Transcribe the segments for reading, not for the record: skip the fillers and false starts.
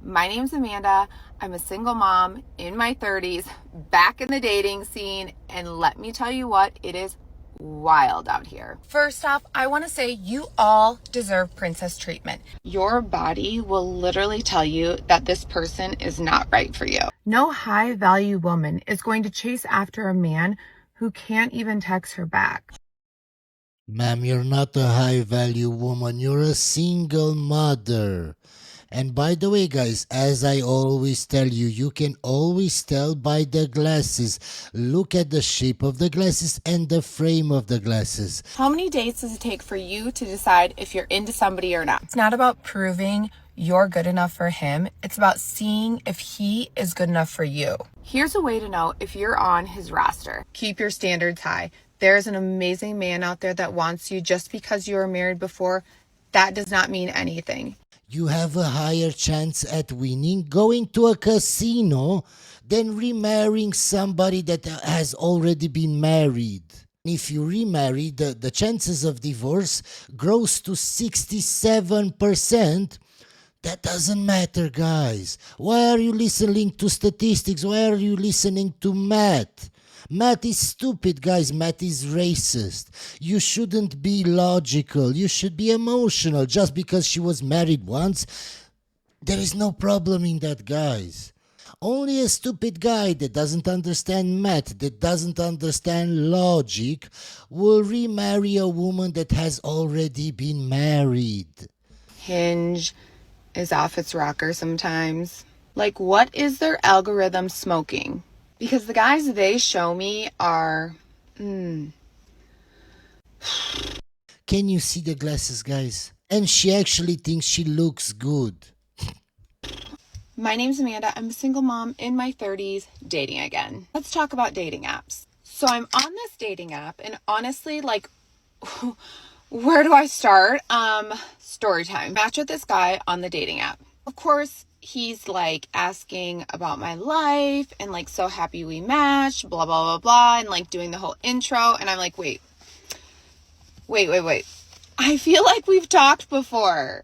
My name's Amanda. I'm a single mom in my 30s, back in the dating scene, and let me tell you what, it is wild out here. First off, I want to say you all deserve princess treatment. Your body will literally tell you that this person is not right for you. No high-value woman is going to chase after a man who can't even text her back. Ma'am, you're not a high-value woman. You're a single mother. And by the way, guys, as I always tell you, you can always tell by the glasses. Look at the shape of the glasses and the frame of the glasses. How many dates does it take for you to decide if you're into somebody or not? It's not about proving you're good enough for him. It's about seeing if he is good enough for you. Here's a way to know if you're on his roster. Keep your standards high. There's an amazing man out there that wants you. Just because you were married before, that does not mean anything. You have a higher chance at winning going to a casino than remarrying somebody that has already been married. If you remarry, the chances of divorce grows to 67%. That doesn't matter, guys. Why are you listening to statistics? Why are you listening to math? Math is stupid, guys. Math is racist. You shouldn't be logical. You should be emotional. Just because she was married once, there is no problem in that, guys. Only a stupid guy that doesn't understand math, that doesn't understand logic, will remarry a woman that has already been married. Hinge is off its rocker sometimes. Like, what is their algorithm smoking? Because the guys they show me are, Can you see the glasses, guys? And she actually thinks she looks good. My name's Amanda. I'm a single mom in my 30s, dating again. Let's talk about dating apps. So I'm on this dating app, and honestly, like, where do I start? Story time. Match with this guy on the dating app. Of course, he's like asking about my life and like, so happy we matched, blah, blah, blah, blah, and like doing the whole intro. And I'm like, wait. I feel like we've talked before.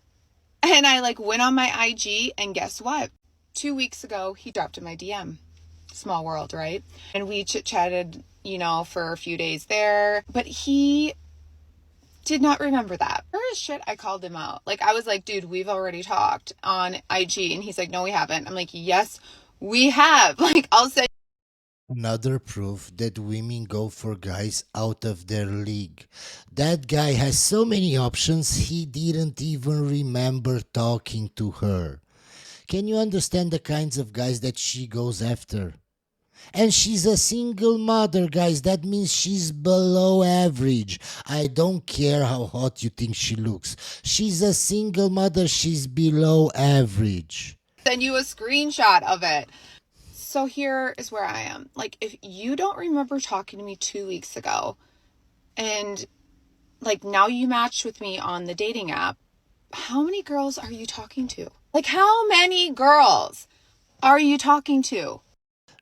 And I like went on my IG, and guess what? 2 weeks ago, he dropped in my DM. Small world, right? And we chit-chatted, for a few days there. But he did not remember that. For his shit, I called him out. Like, I was like, dude, we've already talked on IG. And he's like, no, we haven't. I'm like, yes, we have. Like, I'll say. Another proof that women go for guys out of their league. That guy has so many options, he didn't even remember talking to her. Can you understand the kinds of guys that she goes after? And she's a single mother, guys. That means she's below average. I don't care how hot you think she looks. She's a single mother. She's below average. Send you a screenshot of it. So here is where I am. Like, if you don't remember talking to me 2 weeks ago, and like now you matched with me on the dating app, how many girls are you talking to? Like, how many girls are you talking to?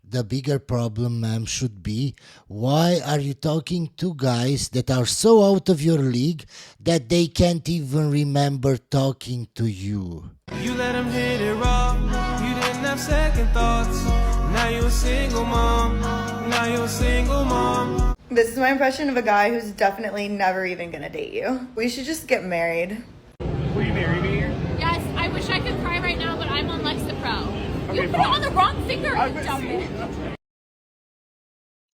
The bigger problem, ma'am, should be, why are you talking to guys that are so out of your league that they can't even remember talking to you? You let him hit it raw. You didn't have second thoughts. Now you're a single mom. Now you're a single mom. This is my impression of a guy who's definitely never even gonna date you. We should just get married. Will you marry me? Yes, I wish I could cry right now, but I'm on Lexapro. Okay, You put it on the wrong finger, you dumbass.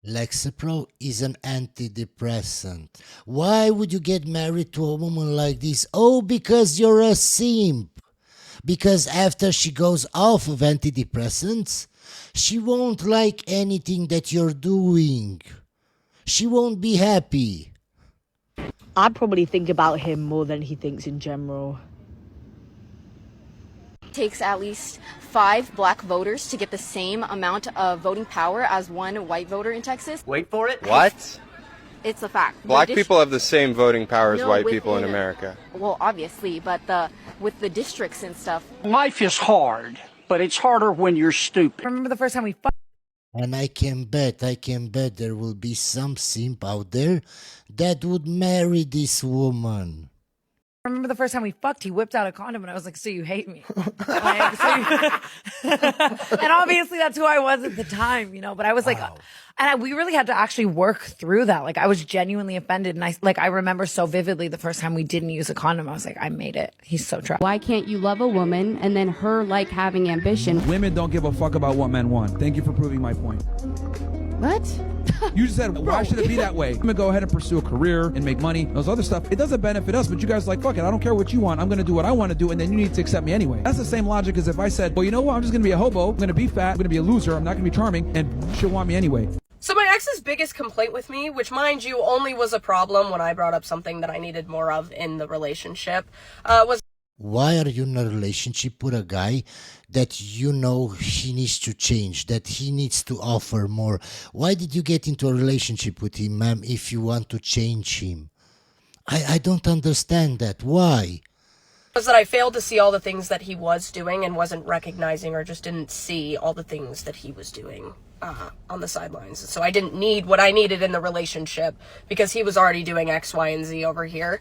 Lexapro is an antidepressant. Why would you get married to a woman like this? Oh, because you're a simp. Because after she goes off of antidepressants, she won't like anything that you're doing. She won't be happy. I'd probably think about him more than he thinks in general. Takes at least 5 black voters to get the same amount of voting power as one white voter in Texas. Wait for it. What? It's a fact. Black people have the same voting power as No, white people in within- America. Well, obviously, but with the districts and stuff. Life is hard, but it's harder when you're stupid. Remember the first time we And I can bet there will be some simp out there that would marry this woman. remember the first time we fucked, he whipped out a condom and I was like, so you hate me. And obviously that's who I was at the time, you know, but I was like, we really had to actually work through that. Like I was genuinely offended. And I remember so vividly the first time we didn't use a condom. I was like, I made it. He's so trapped. Why can't you love a woman and then her like having ambition? Women don't give a fuck about what men want. Thank you for proving my point. What? You just said, why should it be that way? I'm gonna go ahead and pursue a career and make money, those other stuff. It doesn't benefit us, but you guys are like, fuck it, I don't care what you want. I'm gonna do what I want to do, and then you need to accept me anyway. That's the same logic as if I said, well, you know what? I'm just gonna be a hobo. I'm gonna be fat. I'm gonna be a loser. I'm not gonna be charming, and she'll want me anyway. So my ex's biggest complaint with me, which mind you only was a problem when I brought up something that I needed more of in the relationship, was... Why are you in a relationship with a guy that you know he needs to change, that he needs to offer more? Why did you get into a relationship with him, ma'am, if you want to change him? I don't understand that. Why? Was that I failed to see all the things that he was doing and wasn't recognizing or just didn't see all the things that he was doing on the sidelines. So I didn't need what I needed in the relationship because he was already doing X, Y, and Z over here.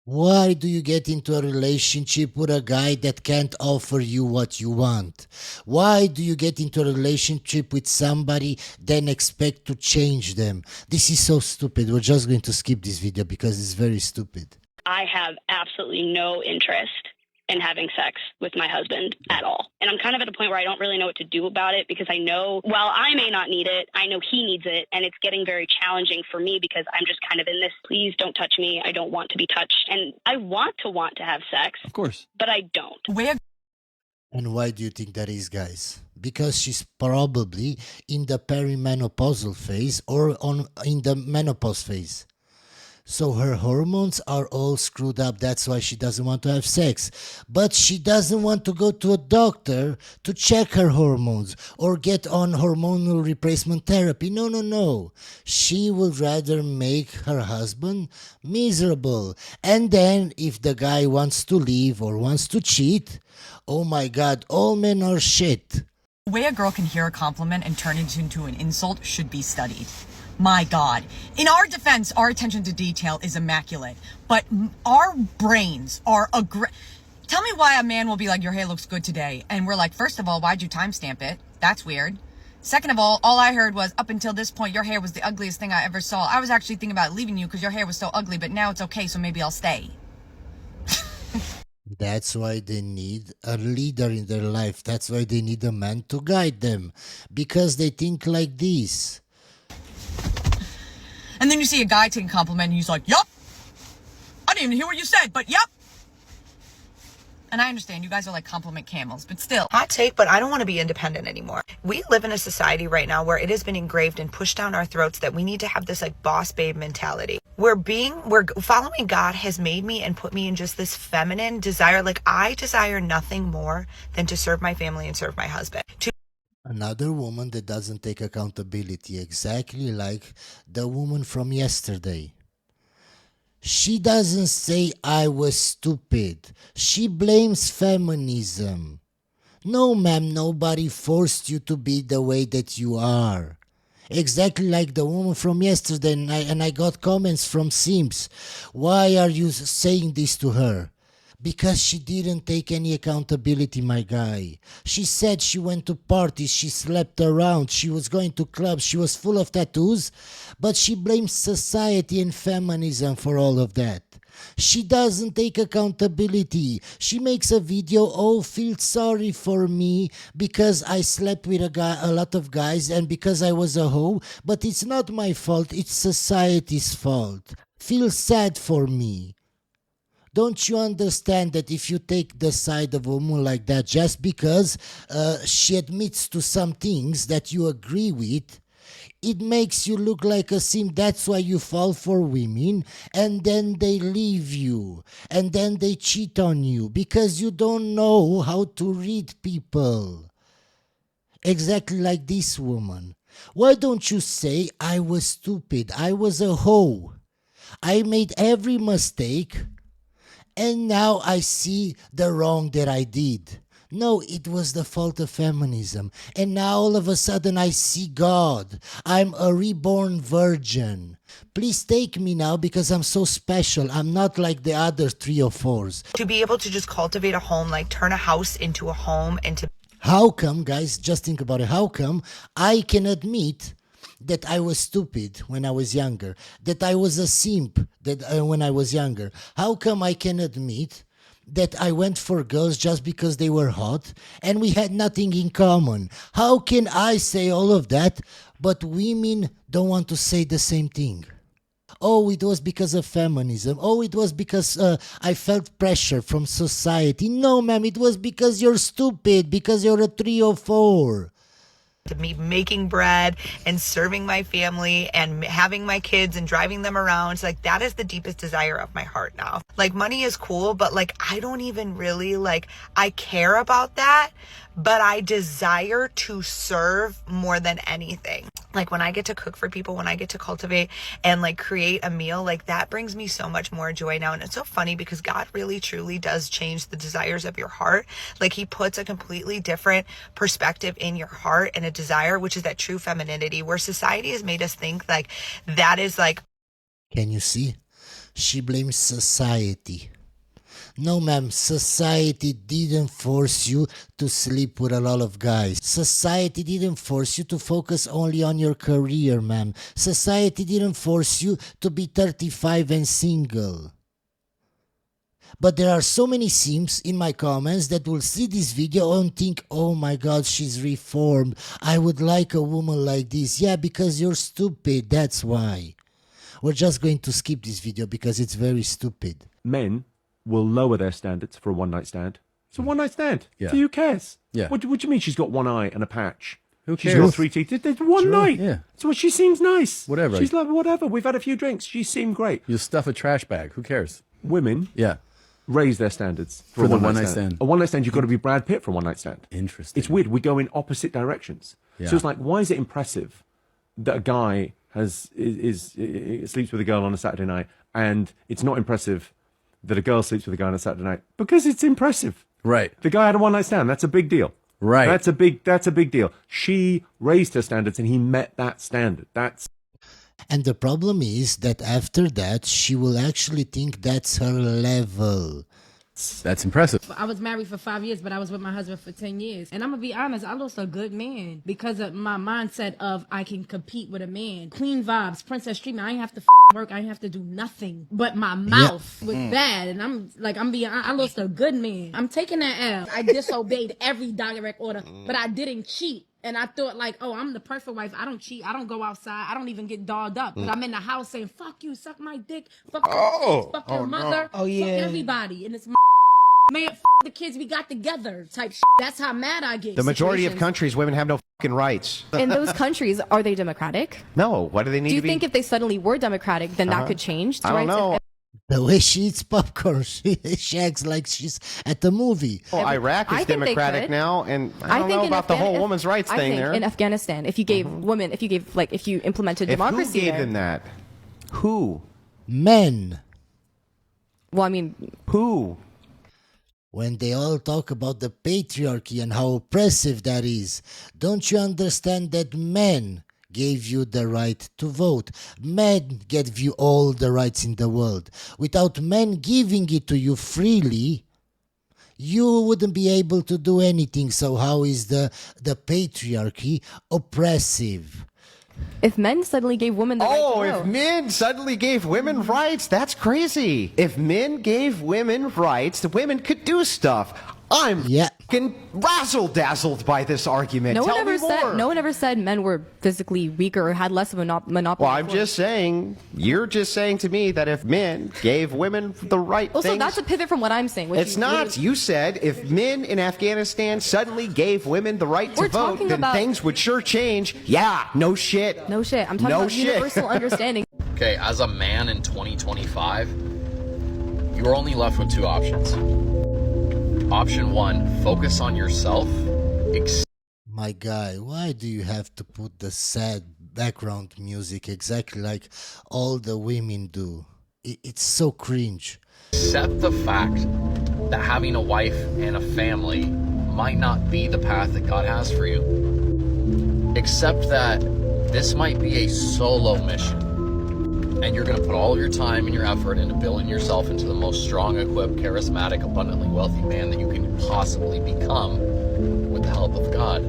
Why do you get into a relationship with a guy that can't offer you what you want? Why do you get into a relationship with somebody then expect to change them? This is so stupid. We're just going to skip this video because it's very stupid. I have absolutely no interest in having sex with my husband at all. And I'm kind of at a point where I don't really know what to do about it because I know, while I may not need it, I know he needs it. And it's getting very challenging for me because I'm just kind of in this, please don't touch me. I don't want to be touched. And I want to have sex. Of course. But I don't. And why do you think that is, guys? Because she's probably in the perimenopausal phase or in the menopause phase. So her hormones are all screwed up. That's why she doesn't want to have sex. But she doesn't want to go to a doctor to check her hormones or get on hormonal replacement therapy. No, no, no. She would rather make her husband miserable. And then if the guy wants to leave or wants to cheat, oh my God, all men are shit. The way a girl can hear a compliment and turn it into an insult should be studied. My God. In our defense, our attention to detail is immaculate, but our brains are Tell me why a man will be like, your hair looks good today. And we're like, first of all, why'd you timestamp it? That's weird. Second of all I heard was, up until this point, your hair was the ugliest thing I ever saw. I was actually thinking about leaving you because your hair was so ugly, but now it's okay, so maybe I'll stay. That's why they need a leader in their life. That's why they need a man to guide them. Because they think like this. And then you see a guy take a compliment and he's like, yup. I didn't even hear what you said, but yup. And I understand you guys are like compliment camels, but still. Hot take, but I don't want to be independent anymore. We live in a society right now where it has been engraved and pushed down our throats that we need to have this like boss babe mentality. We're following God has made me and put me in just this feminine desire. Like I desire nothing more than to serve my family and serve my husband. Another woman that doesn't take accountability, exactly like the woman from yesterday. She doesn't say I was stupid. She blames feminism. No, ma'am, nobody forced you to be the way that you are. Exactly like the woman from yesterday, and I got comments from Sims. Why are you saying this to her? Because she didn't take any accountability, my guy. She said she went to parties, she slept around, she was going to clubs, she was full of tattoos, but she blames society and feminism for all of that. She doesn't take accountability. She makes a video, oh, feel sorry for me because I slept with a lot of guys and because I was a hoe, but it's not my fault, it's society's fault. Feel sad for me. Don't you understand that if you take the side of a woman like that just because she admits to some things that you agree with, it makes you look like a simp. That's why you fall for women and then they leave you and then they cheat on you because you don't know how to read people. Exactly like this woman. Why don't you say, I was stupid, I was a hoe, I made every mistake, and now I see the wrong that I did. No, it was the fault of feminism. And now all of a sudden I see God. I'm a reborn virgin. Please take me now because I'm so special. I'm not like the other 3 or 4s. To be able to just cultivate a home, like turn a house into a home and to... How come, guys, just think about it, how come I can admit that I was stupid when I was younger, that I was a simp when I was younger? How come I can admit that I went for girls just because they were hot and we had nothing in common? How can I say all of that, but women don't want to say the same thing? Oh, it was because of feminism. Oh, it was because I felt pressure from society. No, ma'am, it was because you're stupid, because you're a 3 or 4. To me making bread and serving my family and having my kids and driving them around. It's like, that is the deepest desire of my heart now. Like, money is cool, but like, I don't even really like, I care about that, but I desire to serve more than anything. Like, when I get to cook for people, when I get to cultivate and like create a meal, like that brings me so much more joy now. And it's so funny because God really truly does change the desires of your heart. Like, he puts a completely different perspective in your heart and a desire, which is that true femininity, where society has made us think like that is like... Can you see? She blames society. No, ma'am, society didn't force you to sleep with a lot of guys. Society didn't force you to focus only on your career, ma'am. Society didn't force you to be 35 and single. But there are so many simps in my comments that will see this video and think, oh my god, she's reformed. I would like a woman like this. Yeah, because you're stupid, that's why. We're just going to skip this video because it's very stupid. Men will lower their standards for a one-night stand. It's a one-night stand. Yeah. So who cares? Yeah. What do you mean she's got one eye and a patch? Who She's cares? got 3 teeth. It's one night. Yeah. So she seems nice. Whatever. She's like, whatever. We've had a few drinks. She seemed great. You'll stuff a trash bag. Who cares? Women Yeah. raise their standards For a the one-night one-night stand. A one-night stand, you've got to be Brad Pitt for a one-night stand. Interesting. It's weird. We go in opposite directions. Yeah. So it's like, why is it impressive that a guy sleeps with a girl on a Saturday night, and it's not impressive that a girl sleeps with a guy on a Saturday night? Because it's impressive. Right. The guy had a one-night stand. That's a big deal. Right. That's a big deal. She raised her standards, and he met that standard. And the problem is that after that, she will actually think that's her level. That's impressive. I was married for 5 years, but I was with my husband for 10 years. And I'm going to be honest, I lost a good man because of my mindset of I can compete with a man. Clean vibes, princess treatment. I ain't have to work. I ain't have to do nothing. But my mouth was bad. And I lost a good man. I'm taking that L. I disobeyed every direct order, but I didn't cheat. And I thought like, oh, I'm the perfect wife. I don't cheat. I don't go outside. I don't even get dolled up. But I'm in the house saying, fuck you, suck my dick. Fuck your mother. Oh, yeah. Fuck everybody. And it's man, the kids we got together type shit. That's how mad I get. The majority of countries, women have no fucking rights. In those countries, are they democratic? No. Why do they need Do you to be? think if they suddenly were democratic, then that could change? I don't know. The way she eats popcorn, she acts like she's at the movie. Well, Iraq is democratic now, and I don't know about the whole women's rights thing there. In Afghanistan, if you gave women, if you implemented democracy who gave there, them that? Who? Men. Well, I mean, who? When they all talk about the patriarchy and how oppressive that is, don't you understand that men gave you the right to vote? Men gave you all the rights in the world. Without men giving it to you freely, you wouldn't be able to do anything. So how is the patriarchy oppressive? if men suddenly gave women the right to vote. If men suddenly gave women rights, that's crazy. If men gave women rights, the women could do stuff. I'm fucking razzle-dazzled by this argument. No Tell me more. No one ever said men were physically weaker or had less of a monopoly. Well, I'm just saying, you're just saying to me that if men gave women the right also, things... that's a pivot from what I'm saying. It's not. You said if men in Afghanistan suddenly gave women the right to vote, then things would sure change. Yeah, no shit. No shit. I'm talking about universal understanding. Okay, as a man in 2025, you're only left with two options. Option one, focus on yourself. My guy, why do you have to put the sad background music exactly like all the women do? It's so cringe. Accept the fact that having a wife and a family might not be the path that God has for you. Accept that this might be a solo mission. And you're going to put all your time and your effort into building yourself into the most strong, equipped, charismatic, abundantly wealthy man that you can possibly become with the help of God.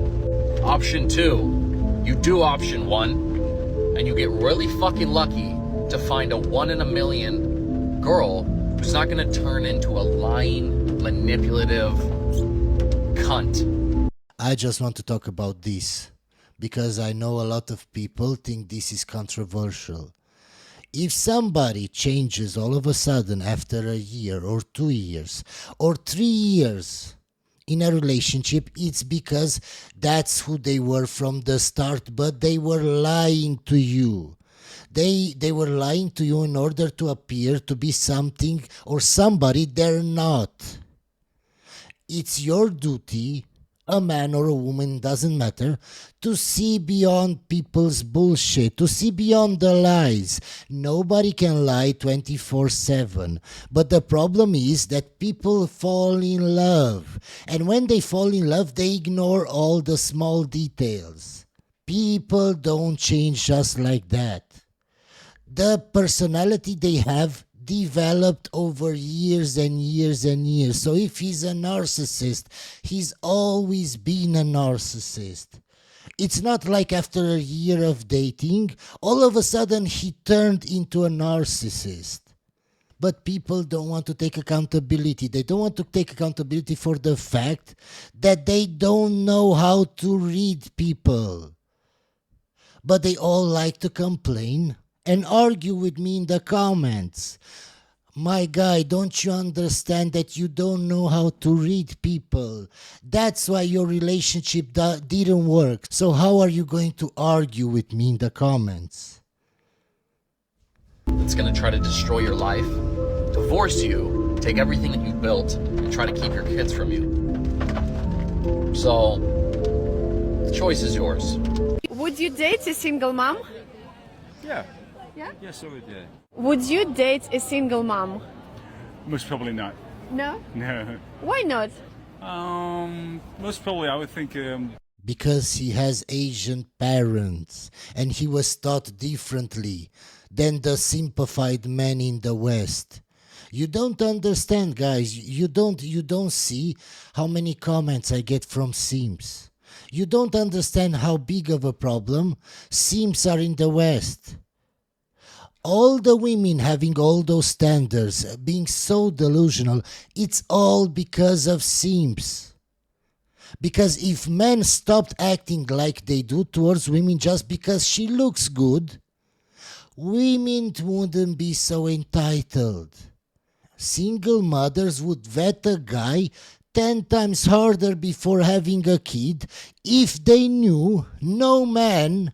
Option 2, you do option 1, and you get really fucking lucky to find a 1 in a million girl who's not going to turn into a lying, manipulative cunt. I just want to talk about this because I know a lot of people think this is controversial. If somebody changes all of a sudden after a year or 2 years or 3 years in a relationship, it's because that's who they were from the start, but they were lying to you. They were lying to you in order to appear to be something or somebody they're not. It's your duty, a man or a woman, doesn't matter, to see beyond people's bullshit, to see beyond the lies. Nobody can lie 24/7. But the problem is that people fall in love. And when they fall in love, they ignore all the small details. People don't change just like that. The personality they have developed over years and years and years. So if he's a narcissist, he's always been a narcissist. It's not like after a year of dating, all of a sudden he turned into a narcissist. But people don't want to take accountability. They don't want to take accountability for the fact that they don't know how to read people. But they all like to complain and argue with me in the comments. My guy, don't you understand that you don't know how to read people? That's why your relationship didn't work. So how are you going to argue with me in the comments? It's going to try to destroy your life, divorce you, take everything that you've built, and try to keep your kids from you. So, the choice is yours. Would you date a single mom? Yeah. Yeah? Yes, I would, yeah. Would you date a single mom? Most probably not. No? No. Why not? Most probably I would think... Because he has Asian parents and he was taught differently than the simplified men in the West. You don't understand, guys. You don't see how many comments I get from simps. You don't understand how big of a problem simps are in the West. All the women having all those standards, being so delusional, it's all because of simps. Because if men stopped acting like they do towards women just because she looks good, women wouldn't be so entitled. Single mothers would vet a guy 10 times harder before having a kid if they knew no man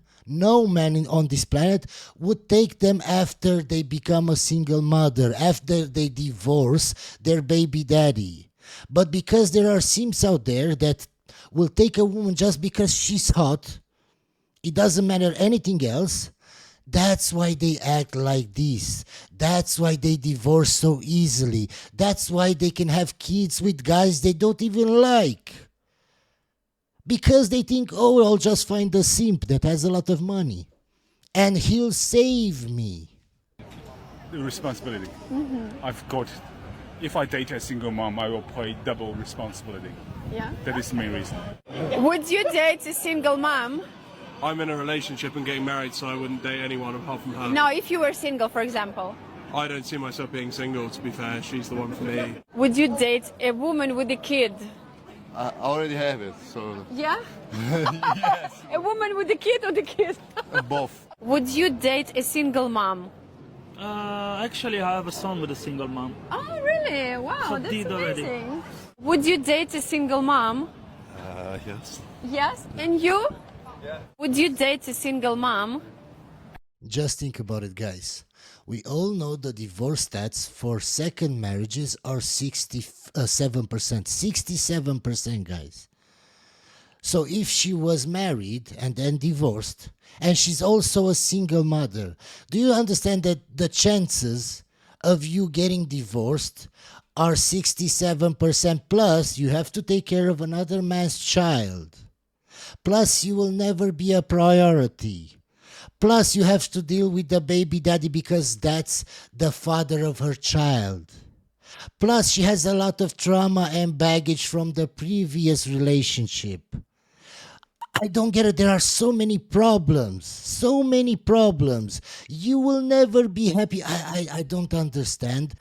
on this planet would take them after they become a single mother, after they divorce their baby daddy. But because there are simps out there that will take a woman just because she's hot, it doesn't matter anything else, that's why they act like this. That's why they divorce so easily. That's why they can have kids with guys they don't even like. Because they think, oh, I'll just find a simp that has a lot of money and he'll save me. The responsibility. Mm-hmm. I've got... If I date a single mom, I will pay double responsibility. Yeah? That is the main reason. Would you date a single mom? I'm in a relationship and getting married, so I wouldn't date anyone apart from her. No, if you were single, for example. I don't see myself being single, to be fair. She's the one for me. Would you date a woman with a kid? I already have it, so... Yeah? Yes. A woman with a kid or the kid? Both. Would you date a single mom? Actually, I have a son with a single mom. Oh, really? Wow, So that's did amazing. already. Would you date a single mom? Yes. Yes. And you? Yeah. Would you date a single mom? Just think about it, guys. We all know the divorce stats for second marriages are 67%. 67%, guys. So if she was married and then divorced, and she's also a single mother, do you understand that the chances of you getting divorced are 67% plus, you have to take care of another man's child. Plus, you will never be a priority. Plus, you have to deal with the baby daddy because that's the father of her child. Plus, she has a lot of trauma and baggage from the previous relationship. I don't get it. There are so many problems. So many problems. You will never be happy. I don't understand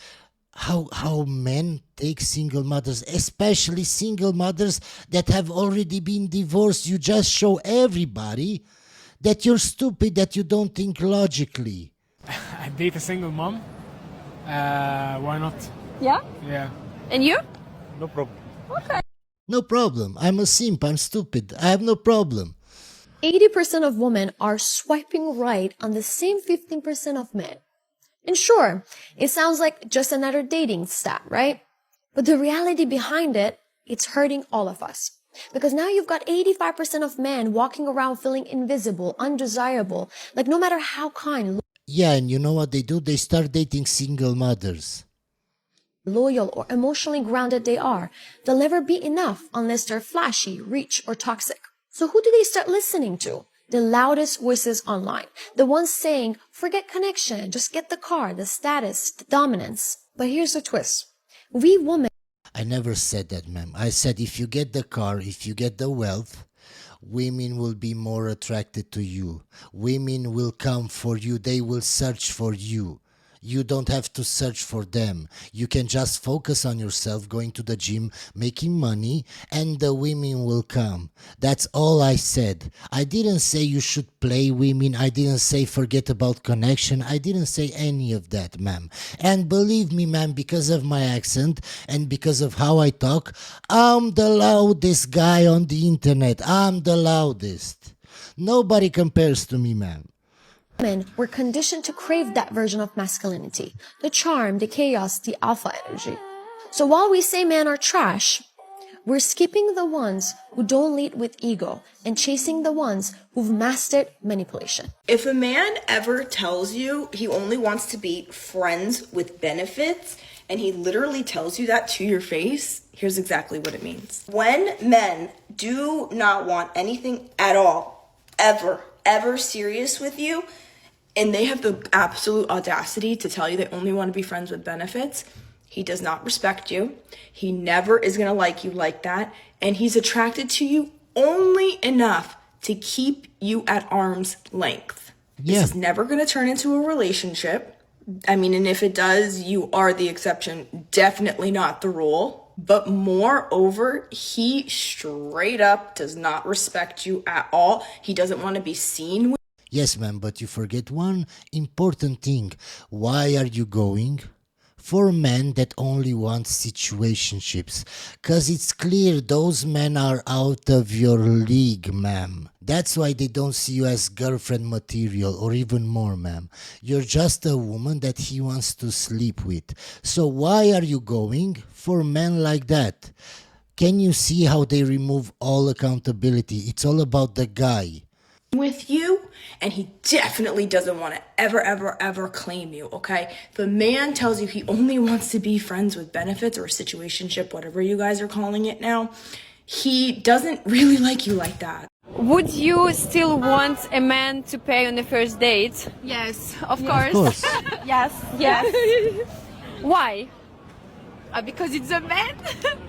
how men take single mothers, especially single mothers that have already been divorced. You just show everybody that you're stupid, that you don't think logically. I date a single mom. Why not? Yeah? Yeah. And you? No problem. Okay. No problem. I'm a simp. I'm stupid. I have no problem. 80% of women are swiping right on the same 15% of men. And sure, it sounds like just another dating stat, right? But the reality behind it, it's hurting all of us. Because now you've got 85% of men walking around feeling invisible, undesirable, like no matter how kind, Yeah, and you know what they do? They start dating single mothers. loyal, or emotionally grounded they are, they'll never be enough unless they're flashy, rich, or toxic. So who do they start listening to? The loudest voices online. The ones saying, forget connection, just get the car, the status, the dominance. But here's the twist. We women... I never said that, ma'am. I said if you get the car, if you get the wealth, women will be more attracted to you. Women will come for you. They will search for you. You don't have to search for them. You can just focus on yourself, going to the gym, making money, and the women will come. That's all I said. I didn't say you should play women. I didn't say forget about connection. I didn't say any of that, ma'am. And believe me, ma'am, because of my accent and because of how I talk, I'm the loudest guy on the internet. I'm the loudest. Nobody compares to me, ma'am. Women were conditioned to crave that version of masculinity, the charm, the chaos, the alpha energy. So while we say men are trash, we're skipping the ones who don't lead with ego and chasing the ones who've mastered manipulation. If a man ever tells you he only wants to be friends with benefits, and he literally tells you that to your face, here's exactly what it means. When men do not want anything at all, ever serious with you, and they have the absolute audacity to tell you they only want to be friends with benefits, he does not respect you. He never is going to like you like that. And he's attracted to you only enough to keep you at arm's length. Yeah. This is never going to turn into a relationship. I mean, and if it does, you are the exception, definitely not the rule. But moreover, he straight up does not respect you at all. He doesn't want to be seen with. Yes, ma'am, but you forget one important thing. Why are you going? For men that only want situationships. Because it's clear those men are out of your league, ma'am. That's why they don't see you as girlfriend material or even more, ma'am. You're just a woman that he wants to sleep with. So why are you going? For men like that. Can you see how they remove all accountability? It's all about the guy. With you, and he definitely doesn't want to ever claim you, okay? If a man tells you he only wants to be friends with benefits or a situationship, whatever you guys are calling it now, he doesn't really like you like that. Would you still want a man to pay on the first date? Yes, Of course. course. yes, Yes. Why? Because it's a man.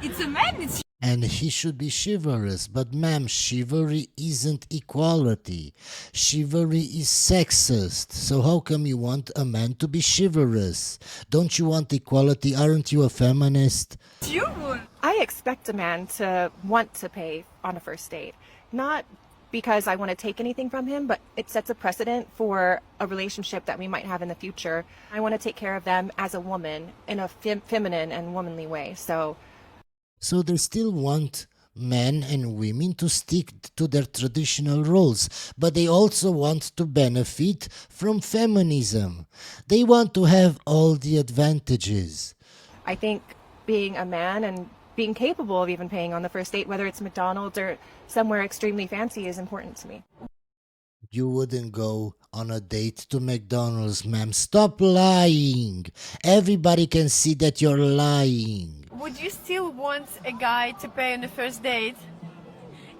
It's a man. It's And he should be chivalrous. But ma'am, chivalry isn't equality. Chivalry is sexist. So how come you want a man to be chivalrous? Don't you want equality? Aren't you a feminist? you. I expect a man to want to pay on a first date, not because I want to take anything from him, but it sets a precedent for a relationship that we might have in the future. I want to take care of them as a woman in a feminine and womanly way. So they still want men and women to stick to their traditional roles, but they also want to benefit from feminism. They want to have all the advantages. I think being a man and being capable of even paying on the first date, whether it's McDonald's or somewhere extremely fancy, is important to me. You wouldn't go on a date to McDonald's, ma'am. Stop lying. Everybody can see that you're lying. Would you still want a guy to pay on the first date?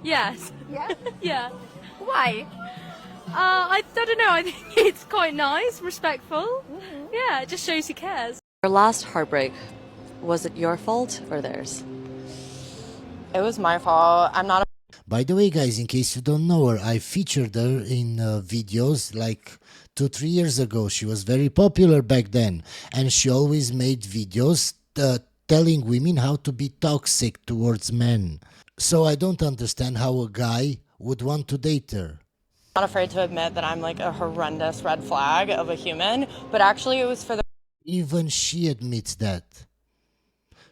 Yes. Yeah? Yeah. Why? I don't know. I think it's quite nice, respectful. Yeah, it just shows he cares. Your last heartbreak, was it your fault or theirs? It was my fault. I'm not By the way, guys, in case you don't know her, I featured her in videos like 2-3 years ago. She was very popular back then, and she always made videos telling women how to be toxic towards men. So I don't understand how a guy would want to date her. not afraid to admit that I'm like a horrendous red flag of a human, but actually it was for the Even she admits that.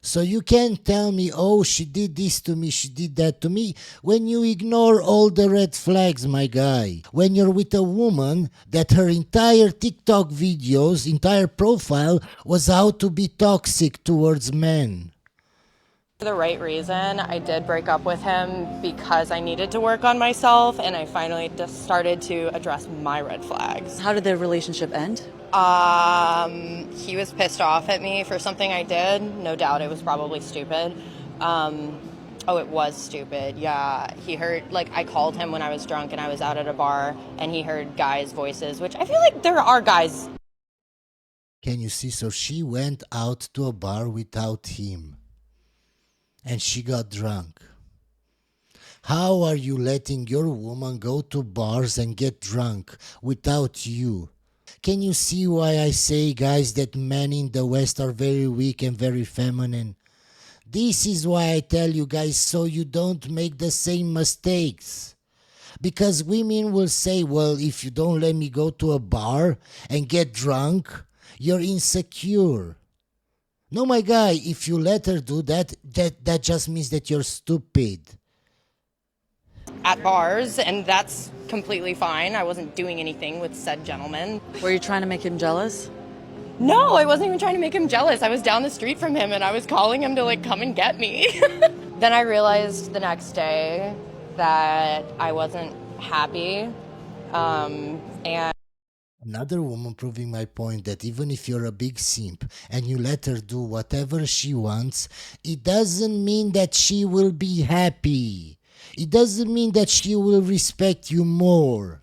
So you can't tell me, oh, she did this to me, she did that to me, when you ignore all the red flags, my guy. When you're with a woman that her entire TikTok videos, entire profile was how to be toxic towards men. For the right reason. I did break up with him because I needed to work on myself, and I finally just started to address my red flags. How did the relationship end? He was pissed off at me for something I did. No doubt it was probably stupid. It was stupid. Yeah, he heard, like, I called him when I was drunk and I was out at a bar, and he heard guys' voices, which I feel like there are guys. Can you see? So she went out to a bar without him. And she got drunk. How are you letting your woman go to bars and get drunk without you? Can you see why I say, guys, that men in the West are very weak and very feminine? This is why I tell you guys, so you don't make the same mistakes. Because women will say, well, if you don't let me go to a bar and get drunk, you're insecure. No, my guy, if you let her do that, that just means that you're stupid. At bars, and that's completely fine. I wasn't doing anything with said gentleman. Were you trying to make him jealous? No, I wasn't even trying to make him jealous. I was down the street from him and I was calling him to like come and get me. Then I realized the next day that I wasn't happy. And Another woman proving my point that even if you're a big simp and you let her do whatever she wants, it doesn't mean that she will be happy. It doesn't mean that she will respect you more.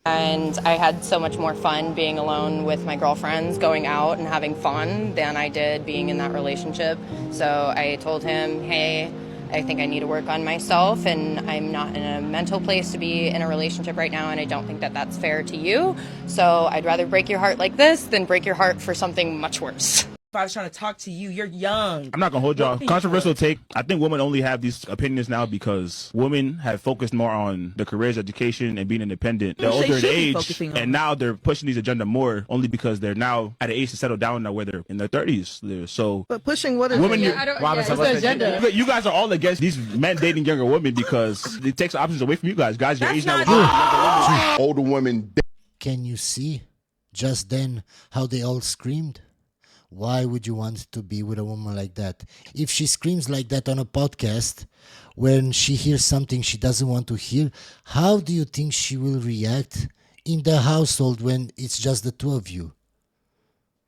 And I had so much more fun being alone with my girlfriends, going out and having fun than I did being in that relationship. So I told him, hey, I think I need to work on myself, and I'm not in a mental place to be in a relationship right now, and I don't think that that's fair to you. So I'd rather break your heart like this than break your heart for something much worse. If I was trying to talk to you, you're young. I'm not gonna hold y'all. Controversial take. I think women only have these opinions now because women have focused more on the careers, education, and being independent. They're older in age, and now they're pushing these agenda more only because they're now at an age to settle down now, where they're in their 30s. So, but pushing what is women? what's the agenda? You guys are all against these men dating younger women because it takes options away from you guys. Guys, your age now. Older women. Can you see just then how they all screamed? Why would you want to be with a woman like that? If she screams like that on a podcast, when she hears something she doesn't want to hear, how do you think she will react in the household when it's just the two of you?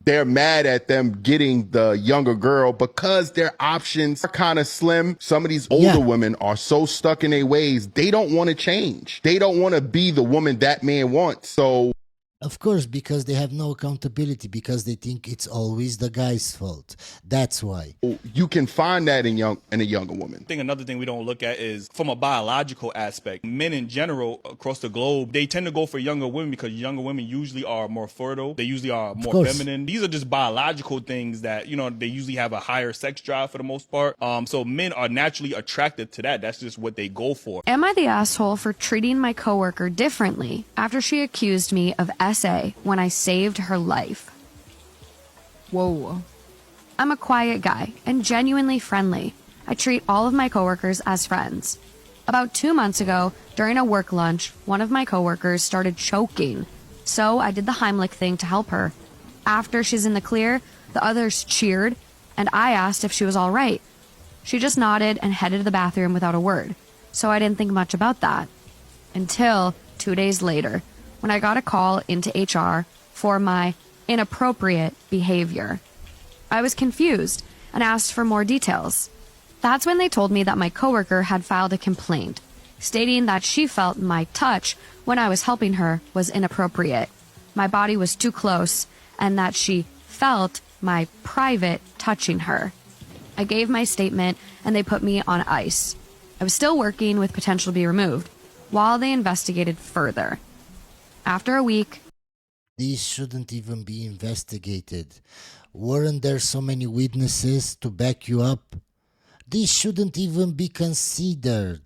They're mad at them getting the younger girl because their options are kind of slim. Some of these older women are so stuck in their ways, they don't want to change. They don't want to be the woman that man wants. So, of course, because they have no accountability, because they think it's always the guy's fault. That's why. You can find that in a younger woman. I think another thing we don't look at is from a biological aspect. Men in general across the globe, they tend to go for younger women because younger women usually are more fertile. They usually are more feminine. These are just biological things that, you know, they usually have a higher sex drive for the most part. So men are naturally attracted to that. That's just what they go for. Am I the asshole for treating my coworker differently after she accused me of SA when I saved her life? Whoa. I'm a quiet guy and genuinely friendly. I treat all of my coworkers as friends. About 2 months ago, during a work lunch, one of my coworkers started choking. So I did the Heimlich thing to help her. After she's in the clear, the others cheered, and I asked if she was all right. She just nodded and headed to the bathroom without a word. So I didn't think much about that. Until 2 days later when I got a call into HR for my inappropriate behavior. I was confused and asked for more details. That's when they told me that my coworker had filed a complaint, stating that she felt my touch when I was helping her was inappropriate. My body was too close, and that she felt my private touching her. I gave my statement, and they put me on ice. I was still working with potential to be removed, while they investigated further. After a week... These shouldn't even be investigated. Weren't there so many witnesses to back you up? These shouldn't even be considered.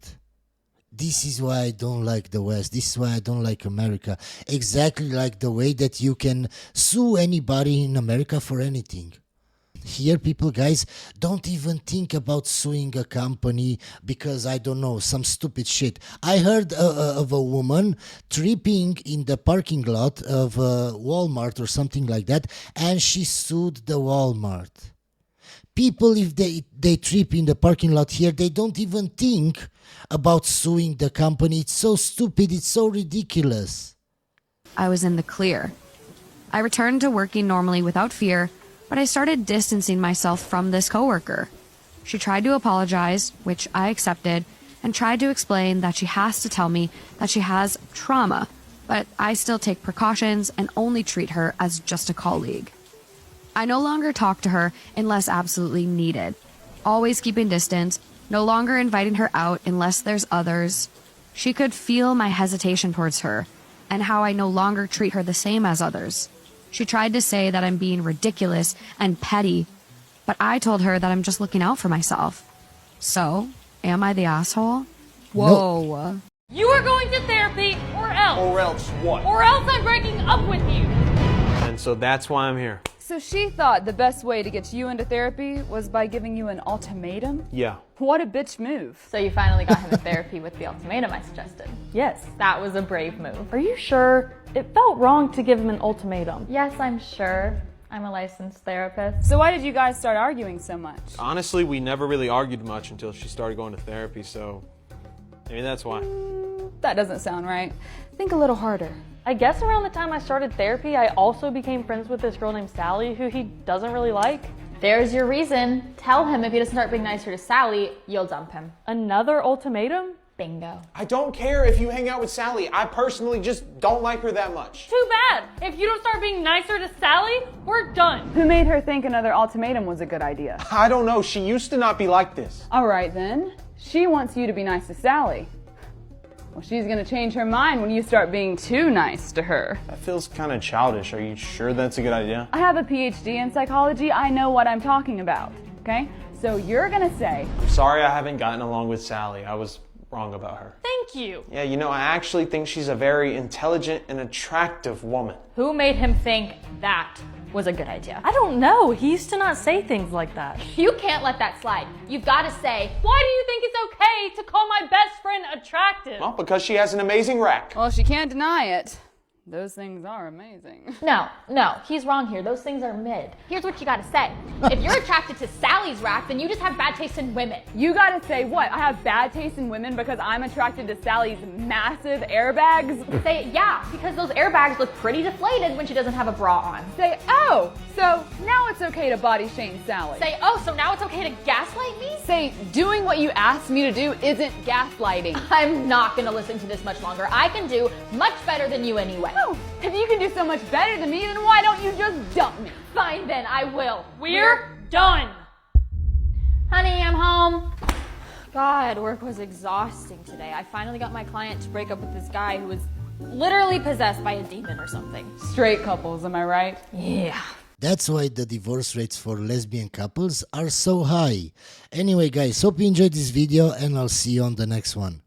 This is why I don't like the West. This is why I don't like America. Exactly like the way that you can sue anybody in America for anything. Here, people, guys, don't even think about suing a company because, I don't know, some stupid shit. I heard of a woman tripping in the parking lot of Walmart or something like that, and she sued the Walmart. People, if they trip in the parking lot here, they don't even think about suing the company. It's so stupid. It's so ridiculous. I was in the clear. I returned to working normally without fear, but I started distancing myself from this coworker. She tried to apologize, which I accepted, and tried to explain that she has to tell me that she has trauma, but I still take precautions and only treat her as just a colleague. I no longer talk to her unless absolutely needed, always keeping distance, no longer inviting her out unless there's others. She could feel my hesitation towards her, and how I no longer treat her the same as others. She tried to say that I'm being ridiculous and petty, but I told her that I'm just looking out for myself. So, am I the asshole? Whoa. No. You are going to therapy, or else. Or else what? Or else I'm breaking up with you. And so that's why I'm here. So she thought the best way to get you into therapy was by giving you an ultimatum? Yeah. What a bitch move. So you finally got him in therapy with the ultimatum I suggested? Yes. That was a brave move. Are you sure? It felt wrong to give him an ultimatum. Yes, I'm sure. I'm a licensed therapist. So why did you guys start arguing so much? Honestly, we never really argued much until she started going to therapy, so maybe that's why. That doesn't sound right. Think a little harder. I guess around the time I started therapy, I also became friends with this girl named Sally, who he doesn't really like. There's your reason. Tell him if he doesn't start being nicer to Sally, you'll dump him. Another ultimatum? Bingo. I don't care if you hang out with Sally. I personally just don't like her that much. Too bad. If you don't start being nicer to Sally, we're done. Who made her think another ultimatum was a good idea? I don't know. She used to not be like this. All right, then. She wants you to be nice to Sally. Well, she's gonna change her mind when you start being too nice to her. That feels kind of childish. Are you sure that's a good idea? I have a PhD in psychology. I know what I'm talking about, okay? So you're gonna say... I'm sorry I haven't gotten along with Sally. I was wrong about her. Thank you. Yeah, you know, I actually think she's a very intelligent and attractive woman. Who made him think that was a good idea? I don't know. He used to not say things like that. You can't let that slide. You've got to say, why do you think it's okay to call my best friend attractive? Well, because she has an amazing rack. Well, she can't deny it. Those things are amazing. No, he's wrong here. Those things are mid. Here's what you gotta say. If you're attracted to Sally's rack, then you just have bad taste in women. You gotta say what? I have bad taste in women because I'm attracted to Sally's massive airbags? Say, yeah, because those airbags look pretty deflated when she doesn't have a bra on. Say, oh, so now it's okay to body shame Sally. Say, oh, so now it's okay to gaslight me? Say, doing what you asked me to do isn't gaslighting. I'm not gonna listen to this much longer. I can do much better than you anyway. Oh, if you can do so much better than me, then why don't you just dump me? Fine then, I will. We're done. Honey, I'm home. God, work was exhausting today. I finally got my client to break up with this guy who was literally possessed by a demon or something. Straight couples, am I right? Yeah. That's why the divorce rates for lesbian couples are so high. Anyway, guys, hope you enjoyed this video and I'll see you on the next one.